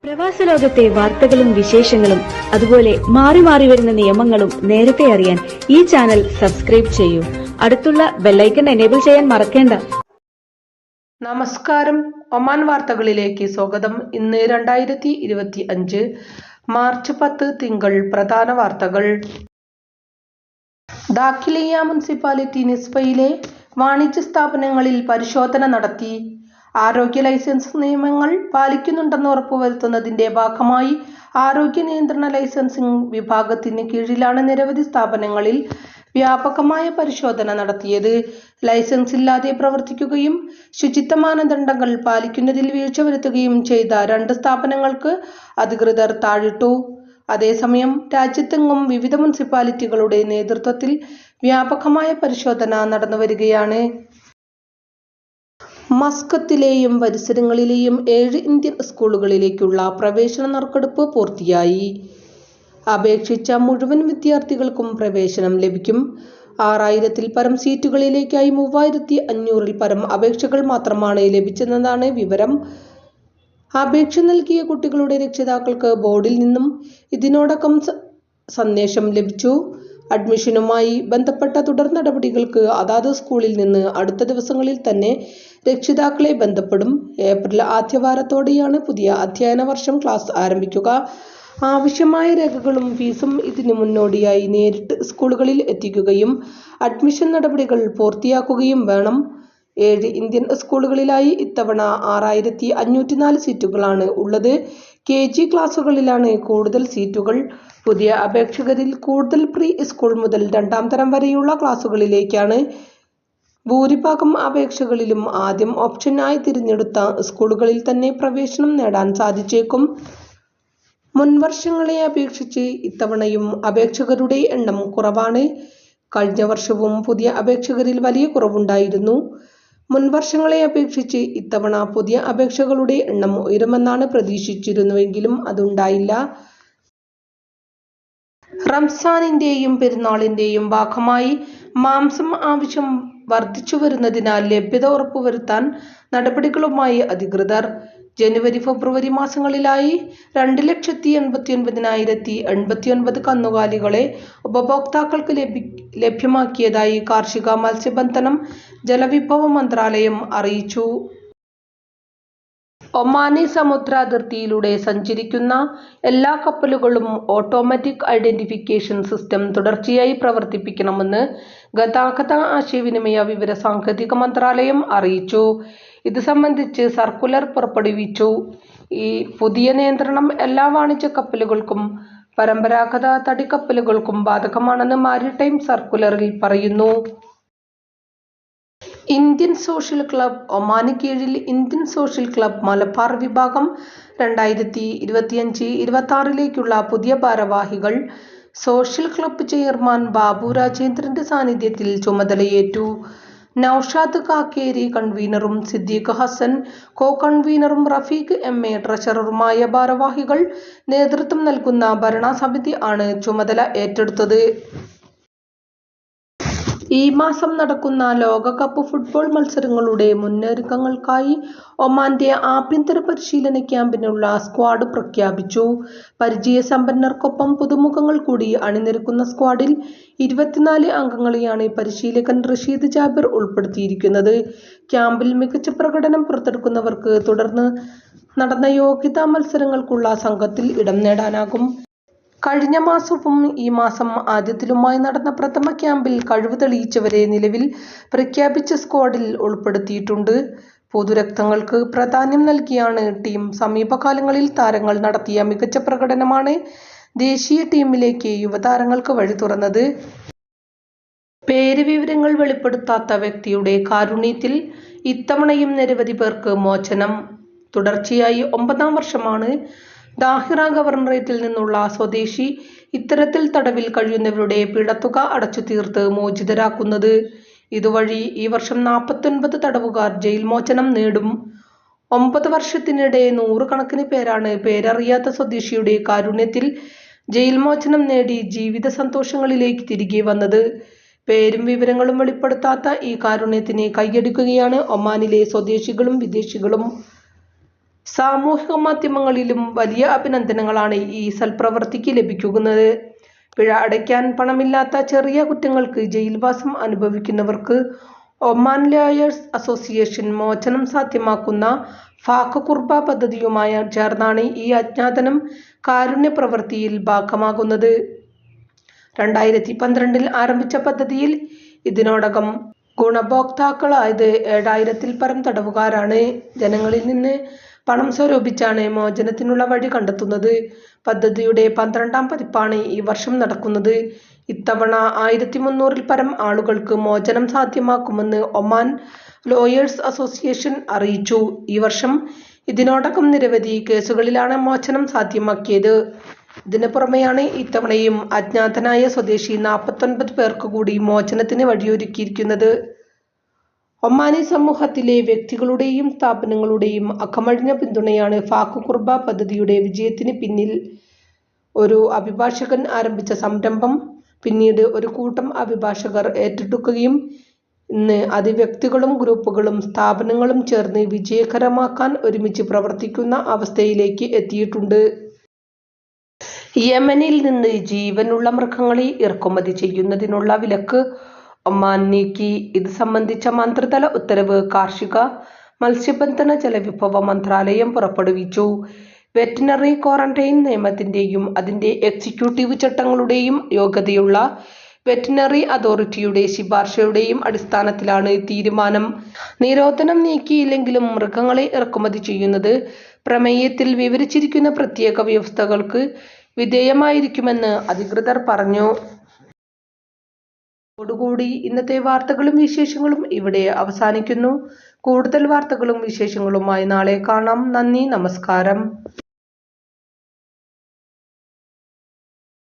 പ്രവാസ ലോകത്തെ വാർത്തകളും വിശേഷങ്ങളും അതുപോലെ മാറി മാറി വരുന്ന നിയമങ്ങളും നേരത്തെ അറിയാൻ ഈ ചാനൽ സബ്സ്ക്രൈബ് ചെയ്യൂ. അടുത്തുള്ള ബെല്ലൈക്കൺ എനേബിൾ ചെയ്യാൻ മറക്കേണ്ട. നമസ്കാരം. ഒമാൻ വാർത്തകളിലേക്ക് സ്വാഗതം. ഇന്ന് 2025 മാർച്ച് 10 തിങ്കൾ. പ്രധാന വാർത്തകൾ. ദാഖിലിയ മുനിസിപ്പാലിറ്റി നിസ്ബയിലെ വാണിജ്യ സ്ഥാപനങ്ങളിൽ പരിശോധന നടത്തി. ആരോഗ്യ ലൈസൻസ് നിയമങ്ങൾ പാലിക്കുന്നുണ്ടെന്ന് ഉറപ്പുവരുത്തുന്നതിന്റെ ഭാഗമായി ആരോഗ്യ നിയന്ത്രണ ലൈസൻസിംഗ് വിഭാഗത്തിന് കീഴിലാണ് നിരവധി സ്ഥാപനങ്ങളിൽ വ്യാപകമായ പരിശോധന നടത്തിയത്. ലൈസൻസ് ഇല്ലാതെ പ്രവർത്തിക്കുകയും ശുചിത്വ മാനദണ്ഡങ്ങൾ പാലിക്കുന്നതിൽ വീഴ്ച വരുത്തുകയും ചെയ്ത 2 സ്ഥാപനങ്ങൾക്ക് അധികൃതർ താഴിട്ടു. അതേസമയം രാജ്യത്തെങ്ങും വിവിധ മുനിസിപ്പാലിറ്റികളുടെ നേതൃത്വത്തിൽ വ്യാപകമായ പരിശോധന നടന്നുവരികയാണ്. മസ്കത്തിലെയും പരിസരങ്ങളിലെയും 7 ഇന്ത്യൻ സ്കൂളുകളിലേക്കുള്ള പ്രവേശന നറുക്കെടുപ്പ് പൂർത്തിയായി. അപേക്ഷിച്ച മുഴുവൻ വിദ്യാർത്ഥികൾക്കും പ്രവേശനം ലഭിക്കും. 6000-ൽ പരം സീറ്റുകളിലേക്കായി 3500-ൽ പരം അപേക്ഷകൾ മാത്രമാണ് ലഭിച്ചതെന്നാണ് വിവരം. അപേക്ഷ നൽകിയ കുട്ടികളുടെ രക്ഷിതാക്കൾക്ക് ബോർഡിൽ നിന്നും ഇതിനോടകം സന്ദേശം ലഭിച്ചു. അഡ്മിഷനുമായി ബന്ധപ്പെട്ട തുടർ നടപടികൾക്ക് അതാത് സ്കൂളിൽ നിന്ന് അടുത്ത ദിവസങ്ങളിൽ തന്നെ രക്ഷിതാക്കളെ ബന്ധപ്പെടും. ഏപ്രിൽ ആദ്യവാരത്തോടെയാണ് പുതിയ അധ്യയന വർഷം ക്ലാസ് ആരംഭിക്കുക. ആവശ്യമായ രേഖകളും ഫീസും ഇതിനു മുന്നോടിയായി നേരിട്ട് സ്കൂളുകളിൽ എത്തിക്കുകയും അഡ്മിഷൻ നടപടികൾ പൂർത്തിയാക്കുകയും വേണം. 7 ഇന്ത്യൻ സ്കൂളുകളിലായി ഇത്തവണ 6504 സീറ്റുകളാണ് ഉള്ളത്. KG ക്ലാസുകളിലാണ് കൂടുതൽ സീറ്റുകൾ. പുതിയ അപേക്ഷകരിൽ കൂടുതൽ പ്രീ സ്കൂൾ മുതൽ 2ാം തരം വരെയുള്ള ക്ലാസുകളിലേക്കാണ്. ഭൂരിഭാഗം അപേക്ഷകളിലും ആദ്യം ഓപ്ഷനായി തിരഞ്ഞെടുത്ത സ്കൂളുകളിൽ തന്നെ പ്രവേശനം നേടാൻ സാധിച്ചേക്കും. മുൻവർഷങ്ങളെ അപേക്ഷിച്ച് ഇത്തവണയും അപേക്ഷകരുടെ എണ്ണം കുറവാണ്. കഴിഞ്ഞ വർഷവും പുതിയ അപേക്ഷകരിൽ വലിയ കുറവുണ്ടായിരുന്നു. മുൻവർഷങ്ങളെ അപേക്ഷിച്ച് ഇത്തവണ പുതിയ അപേക്ഷകളുടെ എണ്ണം ഉയരുമെന്നാണ് പ്രതീക്ഷിച്ചിരുന്നുവെങ്കിലും അതുണ്ടായില്ല. റംസാനിന്റെയും പെരുന്നാളിന്റെയും ഭാഗമായി മാംസം ആവശ്യം വർദ്ധിച്ചു വരുന്നതിനാൽ ലഭ്യത ഉറപ്പുവരുത്താൻ നടപടികളുമായി അധികൃതർ. ജനുവരി ഫെബ്രുവരി മാസങ്ങളിലായി 2,89,089 കന്നുകാലികളെ ഉപഭോക്താക്കൾക്ക് ലഭ്യമാക്കിയതായി കാർഷിക മത്സ്യബന്ധനം ജലവിഭവ മന്ത്രാലയം അറിയിച്ചു. ഒമാനി സമുദ്രാതിർത്തിയിലൂടെ സഞ്ചരിക്കുന്ന എല്ലാ കപ്പലുകളും ഓട്ടോമാറ്റിക് ഐഡന്റിഫിക്കേഷൻ സിസ്റ്റം തുടർച്ചയായി പ്രവർത്തിപ്പിക്കണമെന്ന് ഗതാഗത ആശയവിനിമയ വിവര സാങ്കേതിക മന്ത്രാലയം അറിയിച്ചു. ഇത് സംബന്ധിച്ച് സർക്കുലർ പുറപ്പെടുവിച്ചു. ഈ പുതിയ നിയന്ത്രണം എല്ലാ വാണിജ്യ കപ്പലുകൾക്കും പരമ്പരാഗത തടിക്കപ്പലുകൾക്കും ബാധകമാണെന്ന് മാരിടൈം സർക്കുലറിൽ പറയുന്നു. ഇന്ത്യൻ സോഷ്യൽ ക്ലബ് ഒമാന് കീഴിൽ ഇന്ത്യൻ സോഷ്യൽ ക്ലബ് മലബാർ വിഭാഗം 2025-26ലേക്കുള്ള പുതിയ ഭാരവാഹികൾ സോഷ്യൽ ക്ലബ് ചെയർമാൻ ബാബു രാജേന്ദ്രന്റെ സാന്നിധ്യത്തിൽ ചുമതലയേറ്റു. നൌഷാദ് കാക്കേരി കൺവീനറും സിദ്ദീഖ് ഹസൻ കോ-കൺവീനറും റഫീഖ് MA ട്രഷററുമായ ഭാരവാഹികൾ നേതൃത്വം നൽകുന്ന ഭരണസമിതി ആണ് ചുമതല ഏറ്റെടുത്തത്. ഈ മാസം നടക്കുന്ന ലോകകപ്പ് ഫുട്ബോൾ മത്സരങ്ങളുടെ മുന്നൊരുക്കങ്ങൾക്കായി ഒമാന്റെ ആഭ്യന്തര പരിശീലന ക്യാമ്പിനുള്ള സ്ക്വാഡ് പ്രഖ്യാപിച്ചു. പരിചയസമ്പന്നർക്കൊപ്പം പുതുമുഖങ്ങൾ കൂടി അണിനിരക്കുന്ന സ്ക്വാഡിൽ 24 അംഗങ്ങളെയാണ് പരിശീലകൻ റഷീദ് ജാബിർ ഉൾപ്പെടുത്തിയിരിക്കുന്നത്. ക്യാമ്പിൽ മികച്ച പ്രകടനം പുറത്തെടുക്കുന്നവർക്ക് തുടർന്ന് നടന്ന യോഗ്യതാ മത്സരങ്ങൾക്കുള്ള സംഘത്തിൽ ഇടം നേടാനാകും. കഴിഞ്ഞ മാസവും ഈ മാസം ആദ്യത്തിലുമായി നടന്ന പ്രഥമ ക്യാമ്പിൽ കഴിവ് തെളിയിച്ചവരെ നിലവിൽ പ്രഖ്യാപിച്ച സ്ക്വാഡിൽ ഉൾപ്പെടുത്തിയിട്ടുണ്ട്. പുതുരക്തങ്ങൾക്ക് പ്രാധാന്യം നൽകിയാണ് ടീം. സമീപകാലങ്ങളിൽ താരങ്ങൾ നടത്തിയ മികച്ച പ്രകടനമാണ് ദേശീയ ടീമിലേക്ക് യുവതാരങ്ങൾക്ക് വഴി തുറന്നത്. പേര് വിവരങ്ങൾ വെളിപ്പെടുത്താത്ത വ്യക്തിയുടെ കാരുണ്യത്തിൽ ഇത്തവണയും നിരവധി പേർക്ക് മോചനം. തുടർച്ചയായി 9ാം വർഷമാണ് ദാഹിറ ഗവർണറേറ്റിൽ നിന്നുള്ള സ്വദേശി ഇത്തരത്തിൽ തടവിൽ കഴിയുന്നവരുടെ പിഴത്തുക അടച്ചു തീർത്ത് മോചിതരാക്കുന്നത്. ഇതുവഴി ഈ വർഷം 49 തടവുകാർ ജയിൽ മോചനം നേടും. 9 വർഷത്തിനിടെ 100 കണക്കിന് പേരാണ് പേരറിയാത്ത സ്വദേശിയുടെ കാരുണ്യത്തിൽ ജയിൽ മോചനം നേടി ജീവിത സന്തോഷങ്ങളിലേക്ക് തിരികെ വന്നത്. പേരും വിവരങ്ങളും വെളിപ്പെടുത്താത്ത ഈ കാരുണ്യത്തിന് കൈയടിക്കുകയാണ് ഒമാനിലെ സ്വദേശികളും വിദേശികളും. സാമൂഹിക മാധ്യമങ്ങളിലും വലിയ അഭിനന്ദനങ്ങളാണ് ഈ സൽപ്രവൃത്തിക്ക് ലഭിക്കുന്നത്. പിഴ അടയ്ക്കാൻ പണമില്ലാത്ത ചെറിയ കുറ്റങ്ങൾക്ക് ജയിൽവാസം അനുഭവിക്കുന്നവർക്ക് ഒമാൻ ലോയേഴ്സ് അസോസിയേഷൻ മോചനം സാധ്യമാക്കുന്ന ഫാക്ക് കുർബ പദ്ധതിയുമായി ചേർന്നാണ് ഈ അജ്ഞാതനം കാരുണ്യ പ്രവൃത്തിയിൽ ഭാഗമാകുന്നത്. 2012 ആരംഭിച്ച പദ്ധതിയിൽ ഇതിനോടകം ഗുണഭോക്താക്കളായത് 7000-ൽ പരം തടവുകാരാണ്. ജനങ്ങളിൽ നിന്ന് പണം സ്വരൂപിച്ചാണ് മോചനത്തിനുള്ള വഴി കണ്ടെത്തുന്നത്. പദ്ധതിയുടെ 12ാം പതിപ്പാണ് ഈ വർഷം നടക്കുന്നത്. ഇത്തവണ 1300-ൽ പരം ആളുകൾക്ക് മോചനം സാധ്യമാക്കുമെന്ന് ഒമാൻ ലോയേഴ്സ് അസോസിയേഷൻ അറിയിച്ചു. ഈ വർഷം ഇതിനോടകം നിരവധി കേസുകളിലാണ് മോചനം സാധ്യമാക്കിയത്. ഇതിന് പുറമെയാണ് ഇത്തവണയും അജ്ഞാതനായ സ്വദേശി 49 പേർക്ക് കൂടി മോചനത്തിന് വഴിയൊരുക്കിയിരിക്കുന്നത്. ഒമാനി സമൂഹത്തിലെ വ്യക്തികളുടെയും സ്ഥാപനങ്ങളുടെയും അകമഴിഞ്ഞ പിന്തുണയാണ് ഫാക്ക് കുർബ പദ്ധതിയുടെ വിജയത്തിന് പിന്നിൽ. ഒരു അഭിഭാഷകൻ ആരംഭിച്ച സംരംഭം പിന്നീട് ഒരു കൂട്ടം അഭിഭാഷകർ ഏറ്റെടുക്കുകയും ഇന്ന് അത് വ്യക്തികളും ഗ്രൂപ്പുകളും സ്ഥാപനങ്ങളും ചേർന്ന് വിജയകരമാക്കാൻ ഒരുമിച്ച് പ്രവർത്തിക്കുന്ന അവസ്ഥയിലേക്ക് എത്തിയിട്ടുണ്ട്. യമനിൽ നിന്ന് ജീവനുള്ള മൃഗങ്ങളെ ഇറക്കുമതി ചെയ്യുന്നതിനുള്ള വിലക്ക് ഒമാൻ നീക്കി. ഇത് സംബന്ധിച്ച മന്ത്രിതല ഉത്തരവ് കാർഷിക, മത്സ്യബന്ധന, ജലവിഭവ മന്ത്രാലയം പുറപ്പെടുവിച്ചു. വെറ്റിനറി ക്വാറന്റൈൻ നിയമത്തിന്റെയും അതിന്റെ എക്സിക്യൂട്ടീവ് ചട്ടങ്ങളുടെയും യോഗ്യതയുള്ള വെറ്റിനറി അതോറിറ്റിയുടെ ശുപാർശയുടെയും അടിസ്ഥാനത്തിലാണ് തീരുമാനം. നിരോധനം നീക്കിയില്ലെങ്കിലും മൃഗങ്ങളെ ഇറക്കുമതി ചെയ്യുന്നത് പ്രമേയത്തിൽ വിവരിച്ചിരിക്കുന്ന പ്രത്യേക വ്യവസ്ഥകൾക്ക് വിധേയമായിരിക്കുമെന്ന് അധികൃതർ പറഞ്ഞു. ോടുകൂടി ഇന്നത്തെ വാർത്തകളും വിശേഷങ്ങളും ഇവിടെ അവസാനിക്കുന്നു. കൂടുതൽ വാർത്തകളും വിശേഷങ്ങളുമായി നാളെ കാണാം. നന്ദി, നമസ്കാരം.